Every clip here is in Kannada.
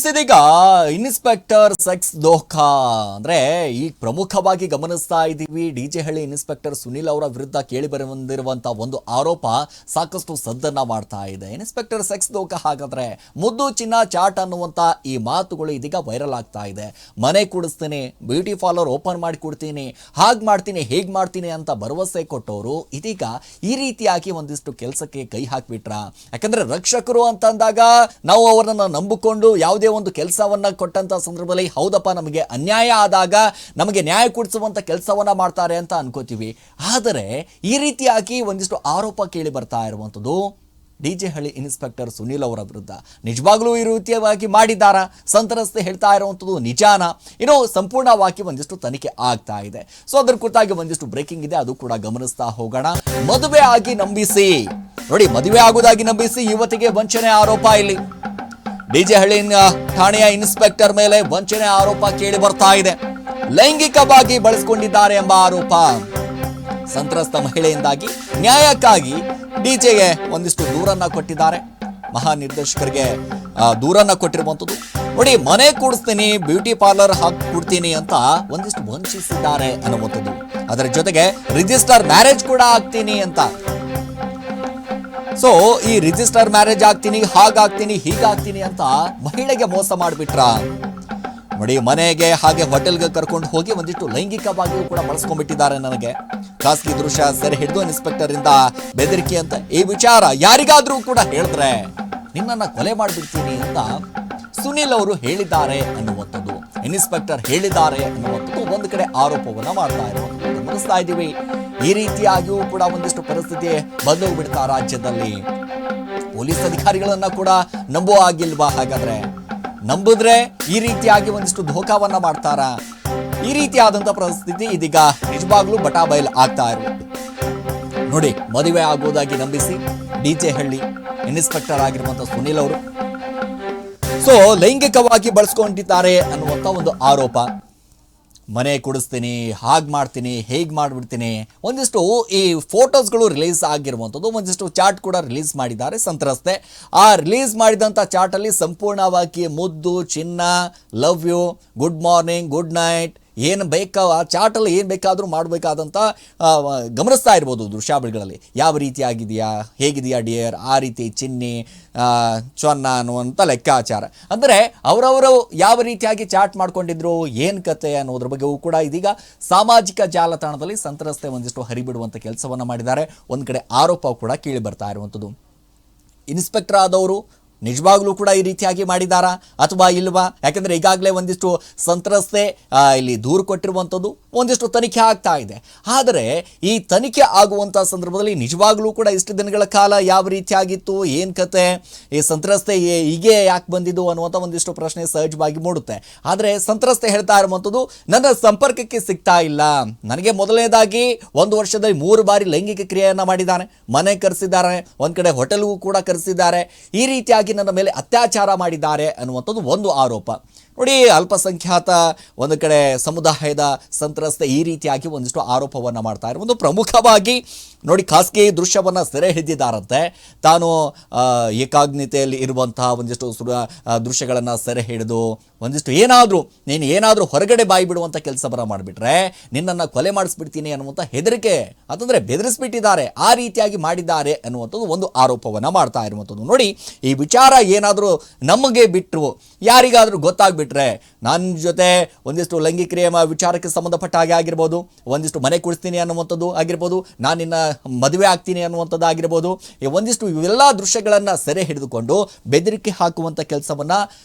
ಇದೀಗ ಇನ್ಸ್ಪೆಕ್ಟರ್ ಸೆಕ್ಸ್ ದೋಖಾ ಅಂದ್ರೆ ಈಗ ಪ್ರಮುಖವಾಗಿ ಗಮನಿಸ್ತಾ ಇದ್ದೀವಿ. ಡಿಜೆ ಹಳ್ಳಿ ಇನ್ಸ್ಪೆಕ್ಟರ್ ಸುನಿಲ್ ಅವರ ವಿರುದ್ಧ ಕೇಳಿ ಬಂದಿರುವಂತಹ ಒಂದು ಆರೋಪ ಸಾಕಷ್ಟು ಸದ್ದನ್ನ ಮಾಡ್ತಾ ಇದೆ. ಇನ್ಸ್ಪೆಕ್ಟರ್ ಸೆಕ್ಸ್ ದೋಖಾ ಹಾಗಾದ್ರೆ ಮುದ್ದು ಚಿನ್ನ ಚಾಟ್ ಅನ್ನುವಂತ ಈ ಮಾತುಗಳು ಇದೀಗ ವೈರಲ್ ಆಗ್ತಾ ಇದೆ. ಮನೆ ಕೊಡಿಸ್ತೀನಿ, ಬ್ಯೂಟಿ ಪಾರ್ಲರ್ ಓಪನ್ ಮಾಡಿ ಕೊಡ್ತೀನಿ, ಹಾಗೆ ಮಾಡ್ತೀನಿ ಹೇಗೆ ಮಾಡ್ತೀನಿ ಅಂತ ಭರವಸೆ ಕೊಟ್ಟವರು ಇದೀಗ ಈ ರೀತಿಯಾಗಿ ಒಂದಿಷ್ಟು ಕೆಲಸಕ್ಕೆ ಕೈ ಹಾಕ್ಬಿಟ್ರ. ಯಾಕಂದ್ರೆ ರಕ್ಷಕರು ಅಂತಂದಾಗ ನಾವು ಅವರನ್ನ ನಂಬಿಕೊಂಡು ಯಾವುದೇ ಒಂದು ಕೆಲಸವನ್ನ ಕೊಟ್ಟಂತ ಸಂದರ್ಭದಲ್ಲಿ ಹೌದಪ್ಪ ನಮಗೆ ಅನ್ಯಾಯ ಆದಾಗ ನಮಗೆ ನ್ಯಾಯ ಕೊಡಿಸುವಂತ ಕೆಲಸವನ್ನ ಮಾಡ್ತಾರೆ ಅಂತ ಅನ್ಕೋತೀವಿ. ಆದರೆ ಈ ರೀತಿಯಾಗಿ ಒಂದಿಷ್ಟು ಆರೋಪ ಕೇಳಿ ಬರ್ತಾ ಇರುವಂಥದ್ದು ಡಿಜೆ ಹಳ್ಳಿ ಇನ್ಸ್ಪೆಕ್ಟರ್ ಸುನಿಲ್ ಅವರ ವಿರುದ್ಧ. ನಿಜವಾಗ್ಲೂ ಈ ರೀತಿಯಾಗಿ ಮಾಡಿದ್ದಾರ? ಸಂತ್ರಸ್ತೆ ಹೇಳ್ತಾ ಇರುವಂಥದ್ದು ನಿಜಾನ? ಇನ್ನು ಸಂಪೂರ್ಣವಾಗಿ ಒಂದಿಷ್ಟು ತನಿಖೆ ಆಗ್ತಾ ಇದೆ. ಸೊ ಅದ್ರ ಕುರಿತಾಗಿ ಒಂದಿಷ್ಟು ಬ್ರೇಕಿಂಗ್ ಇದೆ, ಅದು ಕೂಡ ಗಮನಿಸ್ತಾ ಹೋಗೋಣ. ಮದುವೆ ಆಗಿ ನಂಬಿಸಿ, ನೋಡಿ, ಮದುವೆ ಆಗುವುದಾಗಿ ನಂಬಿಸಿ ಯುವತಿಗೆ ವಂಚನೆ ಆರೋಪ. ಇಲ್ಲಿ ಡಿಜೆ ಹಳ್ಳಿ ಠಾಣೆಯ ಇನ್ಸ್ಪೆಕ್ಟರ್ ಮೇಲೆ ವಂಚನೆ ಆರೋಪ ಕೇಳಿ ಬರ್ತಾ ಇದೆ. ಲೈಂಗಿಕವಾಗಿ ಬಳಸಿಕೊಂಡಿದ್ದಾರೆ ಎಂಬ ಆರೋಪ. ಸಂತ್ರಸ್ತ ಮಹಿಳೆಯಿಂದಾಗಿ ನ್ಯಾಯಕ್ಕಾಗಿ ಡಿಜೆಗೆ ಒಂದಿಷ್ಟು ದೂರನ್ನ ಕೊಟ್ಟಿದ್ದಾರೆ. ಮಹಾನಿರ್ದೇಶಕರಿಗೆ ದೂರನ್ನ ಕೊಟ್ಟಿರುವಂಥದ್ದು. ನೋಡಿ, ಮನೆ ಕೊಡಿಸ್ತೀನಿ, ಬ್ಯೂಟಿ ಪಾರ್ಲರ್ ಹಾಕಿ ಕೊಡ್ತೀನಿ ಅಂತ ಒಂದಿಷ್ಟು ವಂಚಿಸಿದ್ದಾರೆ ಅನ್ನುವಂಥದ್ದು. ಅದರ ಜೊತೆಗೆ ರಿಜಿಸ್ಟರ್ ಮ್ಯಾರೇಜ್ ಕೂಡ ಆಗ್ತೀನಿ ಅಂತ. ಸೊ ಈ ರಿಜಿಸ್ಟರ್ ಮ್ಯಾರೇಜ್ ಆಗ್ತೀನಿ, ಹಾಗಾಗ್ತೀನಿ, ಹೀಗಾಗ್ತೀನಿ ಅಂತ ಮಹಿಳೆಗೆ ಮೋಸ ಮಾಡಿಬಿಟ್ರ. ನೋಡಿ, ಮನೆಗೆ ಹಾಗೆ ಹೋಟೆಲ್ಗೆ ಕರ್ಕೊಂಡು ಹೋಗಿ ಒಂದಿಷ್ಟು ಲೈಂಗಿಕವಾಗಿಯೂ ಕೂಡ ಬಳಸ್ಕೊಂಡ್ಬಿಟ್ಟಿದ್ದಾರೆ. ನನಗೆ ಖಾಸಗಿ ದೃಶ್ಯ ಸೆರೆ ಹಿಡಿದು ಇನ್ಸ್ಪೆಕ್ಟರ್ ಇಂದ ಬೆದರಿಕೆ ಅಂತ. ಈ ವಿಚಾರ ಯಾರಿಗಾದ್ರೂ ಕೂಡ ಹೇಳಿದ್ರೆ ನಿನ್ನನ್ನ ಕೊಲೆ ಮಾಡಿಬಿಡ್ತೀನಿ ಅಂತ ಸುನಿಲ್ ಅವರು ಹೇಳಿದ್ದಾರೆ ಅನ್ನುವಂಥದ್ದು, ಇನ್ಸ್ಪೆಕ್ಟರ್ ಹೇಳಿದ್ದಾರೆ ಅನ್ನುವಂಥದ್ದು ಒಂದು ಕಡೆ ಆರೋಪವನ್ನ ಮಾಡ್ತಾ ಇರುವಂಥದ್ದು ಗಮನಿಸ್ತಾ ಇದ್ದೀವಿ. ಈ ರೀತಿಯಾಗಿಯೂ ಕೂಡ ಒಂದಿಷ್ಟು ಪರಿಸ್ಥಿತಿ ಬಂದೋಗ್ಬಿಡ್ತಾ ರಾಜ್ಯದಲ್ಲಿ. ಪೊಲೀಸ್ ಅಧಿಕಾರಿಗಳನ್ನ ಕೂಡ ನಂಬುವ ಆಗಿಲ್ವಾ? ಹಾಗಾದ್ರೆ ನಂಬಿದ್ರೆ ಈ ರೀತಿಯಾಗಿ ಒಂದಿಷ್ಟು ಧೋಕಾವನ್ನ ಮಾಡ್ತಾರ? ಈ ರೀತಿಯಾದಂತ ಪರಿಸ್ಥಿತಿ ಇದೀಗ ನಿಜವಾಗ್ಲೂ ಬಟಾಬೈಲ್ ಆಗ್ತಾ ಇರುವುದು. ನೋಡಿ, ಮದುವೆ ಆಗುವುದಾಗಿ ನಂಬಿಸಿ ಡಿಜೆ ಹಳ್ಳಿ ಇನ್ಸ್ಪೆಕ್ಟರ್ ಆಗಿರುವಂತ ಸುನಿಲ್ ಅವರು ಸೊ ಲೈಂಗಿಕವಾಗಿ ಬಳಸ್ಕೊಂಡಿದ್ದಾರೆ ಅನ್ನುವಂತ ಒಂದು ಆರೋಪ. ಮನೆ ಕೊಡಿಸ್ತೀನಿ, ಹಾಗೆ ಮಾಡ್ತೀನಿ, ಹೇಗೆ ಮಾಡಿಬಿಡ್ತೀನಿ. ಒಂದಿಷ್ಟು ಈ ಫೋಟೋಸ್ಗಳು ರಿಲೀಸ್ ಆಗಿರುವಂಥದ್ದು, ಒಂದಿಷ್ಟು ಚಾಟ್ ಕೂಡ ರಿಲೀಸ್ ಮಾಡಿದ್ದಾರೆ ಸಂತ್ರಸ್ತೆ. ಆ ರಿಲೀಸ್ ಮಾಡಿದಂಥ ಚಾಟಲ್ಲಿ ಸಂಪೂರ್ಣವಾಗಿ ಮುದ್ದು, ಚಿನ್ನ, love you, good morning, good night, ಏನು ಬೇಕಾ ಆ ಚಾಟಲ್ಲಿ ಏನು ಬೇಕಾದರೂ ಮಾಡಬೇಕಾದಂಥ ಗಮನಿಸ್ತಾ ಇರ್ಬೋದು ದೃಶ್ಯಾವಳಿಗಳಲ್ಲಿ. ಯಾವ ರೀತಿಯಾಗಿದೆಯಾ, ಹೇಗಿದೆಯಾ ಡಿಯರ್, ಆ ರೀತಿ ಚಿನ್ನಿ ಚೊನ್ನ ಅನ್ನುವಂಥ ಲೆಕ್ಕಾಚಾರ. ಅಂದರೆ ಅವರವರು ಯಾವ ರೀತಿಯಾಗಿ ಚಾಟ್ ಮಾಡ್ಕೊಂಡಿದ್ರು, ಏನು ಕತೆ ಅನ್ನೋದ್ರ ಬಗ್ಗೆಯೂ ಕೂಡ ಇದೀಗ ಸಾಮಾಜಿಕ ಜಾಲತಾಣದಲ್ಲಿ ಸಂತ್ರಸ್ತೆ ಒಂದಿಷ್ಟು ಹರಿಬಿಡುವಂಥ ಕೆಲಸವನ್ನು ಮಾಡಿದ್ದಾರೆ. ಒಂದು ಕಡೆ ಆರೋಪ ಕೂಡ ಕೇಳಿ ಬರ್ತಾ ಇರುವಂಥದ್ದು. ಇನ್ಸ್ಪೆಕ್ಟರ್ ಆದವರು ನಿಜವಾಗ್ಲೂ ಕೂಡ ಈ ರೀತಿಯಾಗಿ ಮಾಡಿದಾರಾ ಅಥವಾ ಇಲ್ವಾ? ಯಾಕಂದರೆ ಈಗಾಗಲೇ ಒಂದಿಷ್ಟು ಸಂತ್ರಸ್ತೆ ಇಲ್ಲಿ ದೂರು ಕೊಟ್ಟಿರುವಂಥದ್ದು, ಒಂದಿಷ್ಟು ತನಿಖೆ ಆಗ್ತಾ ಇದೆ. ಆದರೆ ಈ ತನಿಖೆ ಆಗುವಂಥ ಸಂದರ್ಭದಲ್ಲಿ ನಿಜವಾಗ್ಲೂ ಕೂಡ ಇಷ್ಟು ದಿನಗಳ ಕಾಲ ಯಾವ ರೀತಿಯಾಗಿತ್ತು, ಏನು ಕತೆ, ಈ ಸಂತ್ರಸ್ತೆ ಹೀಗೆ ಯಾಕೆ ಬಂದಿದ್ದು ಅನ್ನುವಂಥ ಒಂದಿಷ್ಟು ಪ್ರಶ್ನೆ ಸಹಜವಾಗಿ ಮೂಡುತ್ತೆ. ಆದರೆ ಸಂತ್ರಸ್ತೆ ಹೇಳ್ತಾ ಇರುವಂಥದ್ದು, ನನ್ನ ಸಂಪರ್ಕಕ್ಕೆ ಸಿಗ್ತಾ ಇಲ್ಲ. ನನಗೆ ಮೊದಲನೇದಾಗಿ 1 ವರ್ಷದಲ್ಲಿ 3 ಬಾರಿ ಲೈಂಗಿಕ ಕ್ರಿಯೆಯನ್ನು ಮಾಡಿದ್ದಾನೆ, ಮನೆ ಕರೆಸಿದ್ದಾರೆ, ಒಂದು ಕಡೆ ಹೋಟೆಲ್ಗೂ ಕೂಡ ಕರೆಸಿದ್ದಾರೆ, ಈ ರೀತಿಯಾಗಿ ನನ್ನ ಮೇಲೆ ಅತ್ಯಾಚಾರ ಮಾಡಿದ್ದಾರೆ ಅನ್ನುವಂಥದ್ದು ಒಂದು ಆರೋಪ. ನೋಡಿ, ಅಲ್ಪಸಂಖ್ಯಾತ ಒಂದು ಕಡೆ ಸಮುದಾಯದ ಸಂತ್ರಸ್ತೆ ಈ ರೀತಿಯಾಗಿ ಒಂದಿಷ್ಟು ಆರೋಪವನ್ನು ಮಾಡ್ತಾ ಇರುವುದು. ಪ್ರಮುಖವಾಗಿ ನೋಡಿ, ಖಾಸಗಿ ದೃಶ್ಯವನ್ನು ಸೆರೆ ಹಿಡಿದಿದ್ದಾರಂತೆ. ತಾನು ಏಕಾಗ್ನಿತೆಯಲ್ಲಿ ಇರುವಂತಹ ಒಂದಿಷ್ಟು ದೃಶ್ಯಗಳನ್ನು ಸೆರೆ ಹಿಡಿದು ಒಂದಿಷ್ಟು ನೀನು ಏನಾದರೂ ಹೊರಗಡೆ ಬಾಯಿ ಬಿಡುವಂಥ ಕೆಲಸವನ್ನು ಮಾಡಿಬಿಟ್ರೆ ನಿನ್ನನ್ನು ಕೊಲೆ ಮಾಡಿಸ್ಬಿಡ್ತೀನಿ ಅನ್ನುವಂಥ ಹೆದರಿಕೆ, ಅದಂದರೆ ಬೆದರಿಸ್ಬಿಟ್ಟಿದ್ದಾರೆ, ಆ ರೀತಿಯಾಗಿ ಮಾಡಿದ್ದಾರೆ ಅನ್ನುವಂಥದ್ದು ಒಂದು ಆರೋಪವನ್ನು ಮಾಡ್ತಾ ಇರುವಂಥದ್ದು. ನೋಡಿ, ಈ ವಿಚಾರ ಏನಾದರೂ ನಮಗೆ ಬಿಟ್ಟರು, ಯಾರಿಗಾದರೂ ಗೊತ್ತಾಗ್ಬಿಟ್ರೆ, ನನ್ನ ಜೊತೆ ಒಂದಿಷ್ಟು ಲೈಂಗಿಕ ಕ್ರಿಯೆ ವಿಚಾರಕ್ಕೆ ಸಂಬಂಧಪಟ್ಟ ಹಾಗೆ ಆಗಿರ್ಬೋದು, ಒಂದಿಷ್ಟು ಮನೆ ಕೊಡಿಸ್ತೀನಿ ಅನ್ನುವಂಥದ್ದು ಆಗಿರ್ಬೋದು, ನಾನು ನಿನ್ನ ಮದುವೆ ಆಗ್ತೀನಿ ಅನ್ನುವಂಥದ್ದು ಆಗಿರ್ಬೋದು, ಒಂದಿಷ್ಟು ಇವೆಲ್ಲ ದೃಶ್ಯಗಳನ್ನು ಸೆರೆ ಹಿಡಿದುಕೊಂಡು ಬೆದರಿಕೆ ಹಾಕುವಂಥ ಕೆಲಸವನ್ನು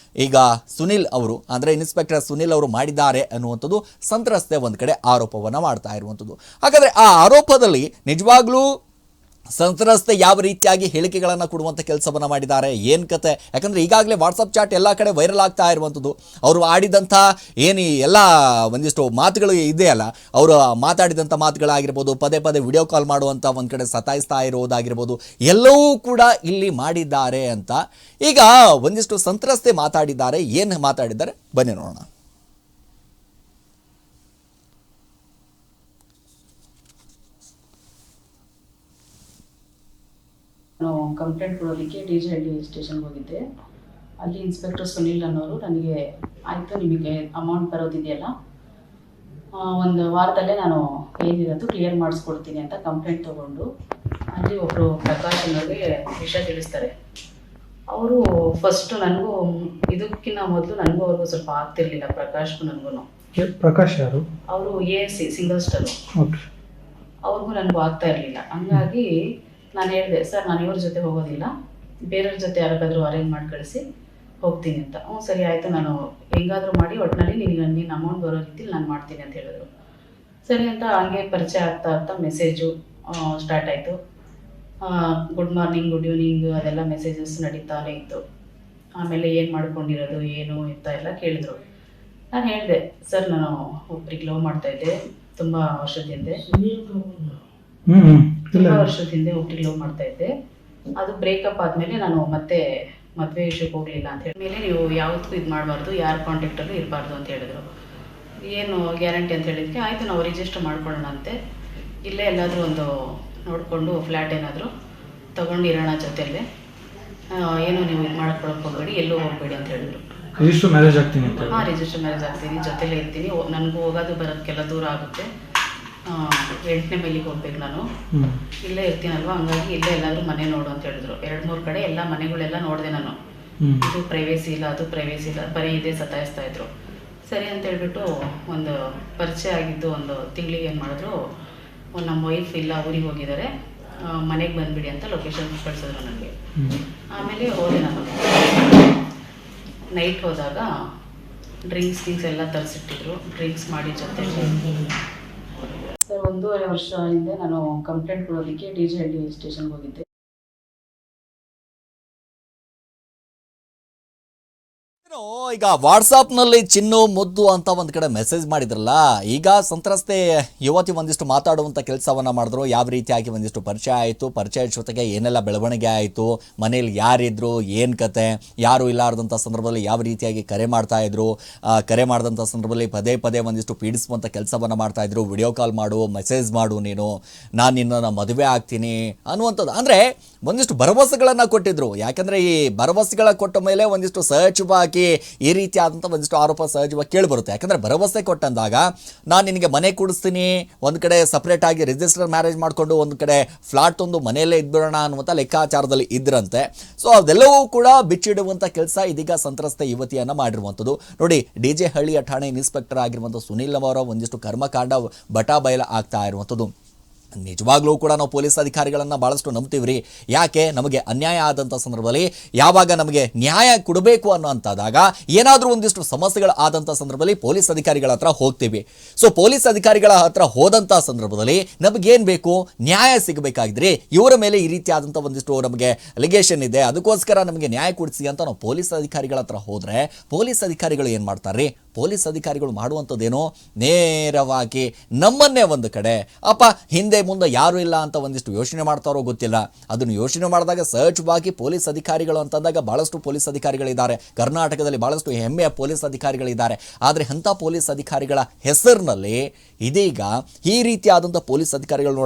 ಈಗ ಸುನಿಲ್ ಅವರು, ಅಂದರೆ ಇನ್ಸ್ಪೆಕ್ಟರ್ ಸುನಿಲ್ ಅವರು ಮಾಡಿದ್ದಾರೆ ಅನ್ನುವಂಥದ್ದು ಸಂತ್ರಸ್ತೆ ಒಂದು ಕಡೆ ಆರೋಪವನ್ನು ಮಾಡ್ತಾ ಇರುವಂಥದ್ದು. ಹಾಗಾದರೆ ಆ ಆರೋಪದಲ್ಲಿ ನಿಜವಾಗ್ಲೂ ಸಂತ್ರಸ್ತೆ ಯಾವ ರೀತಿಯಾಗಿ ಹೇಳಿಕೆಗಳನ್ನು ಕೊಡುವಂಥ ಕೆಲಸವನ್ನು ಮಾಡಿದ್ದಾರೆ, ಏನು ಕತೆ? ಯಾಕಂದರೆ ಈಗಾಗಲೇ ವಾಟ್ಸಪ್ ಚಾಟ್ ಎಲ್ಲ ಕಡೆ ವೈರಲ್ ಆಗ್ತಾ ಇರುವಂಥದ್ದು. ಅವರು ಆಡಿದಂಥ ಏನು ಎಲ್ಲ ಒಂದಿಷ್ಟು ಮಾತುಗಳು ಇದೆಯಲ್ಲ, ಅವರು ಮಾತಾಡಿದಂಥ ಮಾತುಗಳಾಗಿರ್ಬೋದು, ಪದೇ ಪದೇ ವಿಡಿಯೋ ಕಾಲ್ ಮಾಡುವಂಥ ಒಂದು ಕಡೆ ಸತಾಯಿಸ್ತಾ ಇರೋದಾಗಿರ್ಬೋದು, ಎಲ್ಲವೂ ಕೂಡ ಇಲ್ಲಿ ಮಾಡಿದ್ದಾರೆ ಅಂತ ಈಗ ಒಂದಿಷ್ಟು ಸಂತ್ರಸ್ತೆ ಮಾತಾಡಿದ್ದಾರೆ. ಏನು ಮಾತಾಡಿದ್ದಾರೆ ಬನ್ನಿ ನೋಡೋಣ. ನಾನು ಕಂಪ್ಲೇಂಟ್ ಕೊಡೋದಕ್ಕೆ ಡಿಜೆ ಹಳ್ಳಿ ಸ್ಟೇಷನ್ಗೆ ಹೋಗಿದ್ದೆ. ಅಲ್ಲಿ ಇನ್ಸ್ಪೆಕ್ಟರ್ ಸುನೀಲ್ ಅನ್ನೋರು ನನಗೆ ಆಯಿತು ನಿಮಗೆ ಅಮೌಂಟ್ ಬರೋದಿದೆಯಲ್ಲ ಒಂದು ವಾರದಲ್ಲೇ ನಾನು ಏನಿರೋದು ಕ್ಲಿಯರ್ ಮಾಡಿಸ್ಕೊಡ್ತೀನಿ ಅಂತ ಕಂಪ್ಲೇಂಟ್ ತೊಗೊಂಡು ಅಲ್ಲಿ ಒಬ್ಬರು ಪ್ರಕಾಶ್ ಅನ್ನೋರಿಗೆ ವಿಷಯ ತಿಳಿಸ್ತಾರೆ. ಅವರು ಫಸ್ಟು ನನಗೂ ಇದಕ್ಕಿಂತ ಮೊದಲು ನನಗೂ ಅವ್ರಿಗೂ ಸ್ವಲ್ಪ ಆಗ್ತಿರ್ಲಿಲ್ಲ, ಪ್ರಕಾಶ್ಗೂ ನನಗೂ. ಪ್ರಕಾಶ್ ಯಾರು? ಅವರು ASC ಸಿಂಗಲ್ ಸ್ಟಾರು. ಅವ್ರಿಗೂ ನನಗೂ ಆಗ್ತಾ ಇರಲಿಲ್ಲ. ಹಂಗಾಗಿ ನಾನು ಹೇಳಿದೆ, ಸರ್ ನಾನು ಇವ್ರ ಜೊತೆ ಹೋಗೋದಿಲ್ಲ, ಬೇರೆಯವ್ರ ಜೊತೆ ಯಾರಿಗಾದ್ರೂ ಅರೇಂಜ್ ಮಾಡಿ ಕಳಿಸಿ ಹೋಗ್ತೀನಿ ಅಂತ. ಹ್ಞೂ ಸರಿ ಆಯಿತು, ನಾನು ಹೆಂಗಾದರೂ ಮಾಡಿ ಒಟ್ಟಿನಲ್ಲಿ ನೀನು ಅಮೌಂಟ್ ಬರೋ ರೀತಿಲಿ ನಾನು ಮಾಡ್ತೀನಿ ಅಂತ ಹೇಳಿದ್ರು. ಸರಿ ಅಂತ ಹಂಗೆ ಪರಿಚಯ ಆಗ್ತಾ ಆಗ್ತಾ ಮೆಸೇಜು ಸ್ಟಾರ್ಟ್ ಆಯಿತು. ಗುಡ್ ಮಾರ್ನಿಂಗ್, ಗುಡ್ ಈವ್ನಿಂಗ್ ಅದೆಲ್ಲ ಮೆಸೇಜಸ್ ನಡೀತಾನೆ ಇತ್ತು. ಆಮೇಲೆ ಏನು ಮಾಡ್ಕೊಂಡಿರೋದು ಏನು ಅಂತ ಎಲ್ಲ ಕೇಳಿದ್ರು. ನಾನು ಹೇಳಿದೆ, ಸರ್ ನಾನು ಒಬ್ರಿಗೆ ಲವ್ ಮಾಡ್ತಾಯಿದ್ದೆ, ತುಂಬ ವರ್ಷದ ಹಿಂದೆ ಒಬ್ರಿಗೆ ಲವ್ ಮಾಡ್ತಾಯಿದ್ದೆ. ಅದು ಬ್ರೇಕಪ್ ಆದಮೇಲೆ ನಾನು ಮತ್ತೆ ಮದುವೆ ವಿಷಯಕ್ಕೆ ಹೋಗಲಿಲ್ಲ ಅಂತ ಹೇಳಿ ಮೇಲೆ ನೀವು ಯಾವತ್ತೂ ಇದು ಮಾಡಬಾರ್ದು, ಯಾರ ಕಾಂಟ್ಯಾಕ್ಟಲ್ಲೂ ಇರಬಾರ್ದು ಅಂತ ಹೇಳಿದ್ರು. ಏನು ಗ್ಯಾರಂಟಿ ಅಂತ ಹೇಳಿದ್ದಕ್ಕೆ ಆಯಿತು ನಾವು ರಿಜಿಸ್ಟರ್ ಮಾಡ್ಕೊಳ್ಳೋಣ ಅಂತೆ, ಇಲ್ಲೇ ಎಲ್ಲಾದರೂ ಒಂದು ನೋಡಿಕೊಂಡು ಫ್ಲ್ಯಾಟ್ ಏನಾದರೂ ತೊಗೊಂಡಿರೋಣ ಜೊತೆಯಲ್ಲೇ, ಏನು ನೀವು ಇದು ಮಾಡ್ಕೊಳಕ್ಕೆ ಹೋಗಬೇಡಿ, ಎಲ್ಲೂ ಹೋಗಬೇಡಿ ಅಂತ ಹೇಳಿದ್ರು. ರಿಜಿಸ್ಟರ್ ಮ್ಯಾರೇಜ್ ಆಗ್ತೀನಿ ಅಂತ? ಹಾಂ, ರಿಜಿಸ್ಟರ್ ಮ್ಯಾರೇಜ್ ಆಗ್ತೀನಿ, ಜೊತೆಲೇ ಇರ್ತೀನಿ, ನನಗೂ ಹೋಗೋದು ಬರೋದಕ್ಕೆಲ್ಲ ದೂರ ಆಗುತ್ತೆ, 8ನೇ ಮೈಲಿಗೆ ಹೋಗ್ಬೇಕು ನಾನು, ಇಲ್ಲೇ ಇರ್ತೀನಲ್ವ, ಹಂಗಾಗಿ ಇಲ್ಲೇ ಎಲ್ಲಾದರೂ ಮನೆ ನೋಡು ಅಂತ ಹೇಳಿದ್ರು. 2-3 ಕಡೆ ಎಲ್ಲ ಮನೆಗಳೆಲ್ಲ ನೋಡಿದೆ ನಾನು. ಇದು ಪ್ರೈವೇಸಿ ಇಲ್ಲ, ಅದು ಪ್ರೈವೇಸಿ ಇಲ್ಲ, ಬರೀ ಇದೇ ಸತಾಯಿಸ್ತಾ ಇದ್ರು. ಸರಿ ಅಂತ ಹೇಳ್ಬಿಟ್ಟು ಒಂದು ಪರಿಚಯ ಆಗಿದ್ದು ಒಂದು ತಿಂಗಳಿಗೆ ಏನು ಮಾಡಿದ್ರು, ನಮ್ಮ ವೈಫ್ ಇಲ್ಲ ಊರಿಗೆ ಹೋಗಿದ್ದಾರೆ, ಮನೆಗೆ ಬಂದುಬಿಡಿ ಅಂತ ಲೊಕೇಶನ್ ಕಳಿಸಿದ್ರು ನನಗೆ. ಆಮೇಲೆ ಹೋದೆ ನಾನು. ನೈಟ್ ಹೋದಾಗ ಡ್ರಿಂಕ್ಸ್ ಎಲ್ಲ ತರಿಸಿಟ್ಟಿದ್ರು, ಡ್ರಿಂಕ್ಸ್ ಮಾಡಿ ಜೊತೆ. ಸರ್ 1.5 ವರ್ಷ ಹಿಂದೆ ನಾನು ಕಂಪ್ಲೇಂಟ್ ಕೊಡೋದಕ್ಕೆ DJ-ಹಳ್ಳಿ ಸ್ಟೇಷನ್ಗೆ ಹೋಗಿದ್ದೆ. ಈಗ ವಾಟ್ಸಾಪ್ನಲ್ಲಿ ಚಿನ್ನು ಮುದ್ದು ಅಂತ ಒಂದು ಕಡೆ ಮೆಸೇಜ್ ಮಾಡಿದ್ರಲ್ಲ, ಈಗ ಸಂತ್ರಸ್ತೆ ಯುವತಿ ಒಂದಿಷ್ಟು ಮಾತಾಡುವಂಥ ಕೆಲಸವನ್ನು ಮಾಡಿದ್ರು. ಯಾವ ರೀತಿಯಾಗಿ ಒಂದಿಷ್ಟು ಪರಿಚಯ ಆಯಿತು, ಪರಿಚಯ ಜೊತೆಗೆ ಏನೆಲ್ಲ ಬೆಳವಣಿಗೆ ಆಯಿತು, ಮನೇಲಿ ಯಾರಿದ್ರು, ಏನು ಕತೆ, ಯಾರು ಇಲ್ಲಾರ್ದಂಥ ಸಂದರ್ಭದಲ್ಲಿ ಯಾವ ರೀತಿಯಾಗಿ ಕರೆ ಮಾಡ್ತಾಯಿದ್ರು, ಕರೆ ಮಾಡಿದಂಥ ಸಂದರ್ಭದಲ್ಲಿ ಪದೇ ಪದೇ ಒಂದಿಷ್ಟು ಪೀಡಿಸುವಂಥ ಕೆಲಸವನ್ನು ಮಾಡ್ತಾಯಿದ್ರು. ವಿಡಿಯೋ ಕಾಲ್ ಮಾಡು, ಮೆಸೇಜ್ ಮಾಡು, ನಾನು ನಿನ್ನನ್ನು ಮದುವೆ ಆಗ್ತೀನಿ ಅನ್ನುವಂಥದ್ದು. ಅಂದರೆ ಒಂದಿಷ್ಟು ಭರವಸೆಗಳನ್ನು ಕೊಟ್ಟಿದ್ರು. ಯಾಕೆಂದರೆ ಈ ಭರವಸೆಗಳ ಕೊಟ್ಟ ಮೇಲೆ ಒಂದಿಷ್ಟು ಸಹಜವಾಗಿ ಈ ರೀತಿಯಾದಂಥ ಒಂದಿಷ್ಟು ಆರೋಪ ಸಹಜವಾಗಿ ಕೇಳಿಬರುತ್ತೆ. ಯಾಕಂದರೆ ಭರವಸೆ ಕೊಟ್ಟಂದಾಗ ನಾನು ನಿನಗೆ ಮನೆ ಕೊಡಿಸ್ತೀನಿ, ಒಂದು ಕಡೆ ಸಪ್ರೇಟಾಗಿ ರಿಜಿಸ್ಟರ್ ಮ್ಯಾರೇಜ್ ಮಾಡಿಕೊಂಡು ಒಂದು ಕಡೆ ಫ್ಲಾಟ್ ಒಂದು ಮನೆಯಲ್ಲೇ ಇದ್ಬಿಡೋಣ ಅನ್ನುವಂಥ ಲೆಕ್ಕಾಚಾರದಲ್ಲಿ ಇದ್ರಂತೆ. ಸೊ ಅದೆಲ್ಲವೂ ಕೂಡ ಬಿಚ್ಚಿಡುವಂಥ ಕೆಲಸ ಇದೀಗ ಸಂತ್ರಸ್ತೆ ಯುವತಿಯನ್ನು ಮಾಡಿರುವಂಥದ್ದು. ನೋಡಿ, DJ-ಹಳ್ಳಿಯ ಠಾಣೆ ಇನ್ಸ್ಪೆಕ್ಟರ್ ಆಗಿರುವಂಥ ಸುನೀಲ್ ಅವರ ಒಂದಿಷ್ಟು ಕರ್ಮಕಾಂಡ ಬಟಾಬಯಲ ಆಗ್ತಾ ಇರುವಂಥದ್ದು. ನಿಜವಾಗ್ಲೂ ಕೂಡ ನಾವು ಪೊಲೀಸ್ ಅಧಿಕಾರಿಗಳನ್ನು ಭಾಳಷ್ಟು ನಂಬ್ತೀವಿ ರೀ. ಯಾಕೆ, ನಮಗೆ ಅನ್ಯಾಯ ಆದಂಥ ಸಂದರ್ಭದಲ್ಲಿ ಯಾವಾಗ ನಮಗೆ ನ್ಯಾಯ ಕೊಡಬೇಕು ಅನ್ನೋಂಥದ್ದಾಗ ಏನಾದರೂ ಒಂದಿಷ್ಟು ಸಮಸ್ಯೆಗಳು ಆದಂಥ ಸಂದರ್ಭದಲ್ಲಿ ಪೊಲೀಸ್ ಅಧಿಕಾರಿಗಳ ಹತ್ರ ಹೋಗ್ತೀವಿ. ಸೊ ಪೊಲೀಸ್ ಅಧಿಕಾರಿಗಳ ಹತ್ರ ಹೋದಂಥ ಸಂದರ್ಭದಲ್ಲಿ ನಮಗೇನು ಬೇಕು, ನ್ಯಾಯ ಸಿಗಬೇಕಾಗಿದ್ರೆ ಇವರ ಮೇಲೆ ಈ ರೀತಿಯಾದಂಥ ಒಂದಿಷ್ಟು ನಮಗೆ ಅಲಿಗೇಷನ್ ಇದೆ, ಅದಕ್ಕೋಸ್ಕರ ನಮಗೆ ನ್ಯಾಯ ಕೊಡಿಸಿ ಅಂತ ನಾವು ಪೊಲೀಸ್ ಅಧಿಕಾರಿಗಳ ಹತ್ರ ಹೋದರೆ ಪೊಲೀಸ್ ಅಧಿಕಾರಿಗಳು ಏನು ಮಾಡ್ತಾರೆ, ಪೊಲೀಸ್ ಅಧಿಕಾರಿಗಳು ಮಾಡುವಂಥದ್ದೇನೋ ನೇರವಾಗಿ ನಮ್ಮನ್ನೇ ಒಂದು ಕಡೆ ಅಪ್ಪ ಹಿಂದೆ ಮುಂದೆ ಯಾರೂ ಇಲ್ಲ ಅಂತ ಒಂದಿಷ್ಟು ಯೋಚನೆ ಮಾಡ್ತಾರೋ ಗೊತ್ತಿಲ್ಲ. ಅದನ್ನು ಯೋಚನೆ ಮಾಡಿದಾಗ ಸಹಜವಾಗಿ ಪೊಲೀಸ್ ಅಧಿಕಾರಿಗಳು ಅಂತಂದಾಗ ಭಾಳಷ್ಟು ಪೊಲೀಸ್ ಅಧಿಕಾರಿಗಳಿದ್ದಾರೆ, ಕರ್ನಾಟಕದಲ್ಲಿ ಭಾಳಷ್ಟು ಹೆಮ್ಮೆಯ ಪೊಲೀಸ್ ಅಧಿಕಾರಿಗಳಿದ್ದಾರೆ. ಆದರೆ ಅಂಥ ಪೊಲೀಸ್ ಅಧಿಕಾರಿಗಳ ಹೆಸರಿನಲ್ಲಿ ಇದೀಗ ಈ ರೀತಿಯಾದಂಥ ಪೊಲೀಸ್ ಅಧಿಕಾರಿಗಳು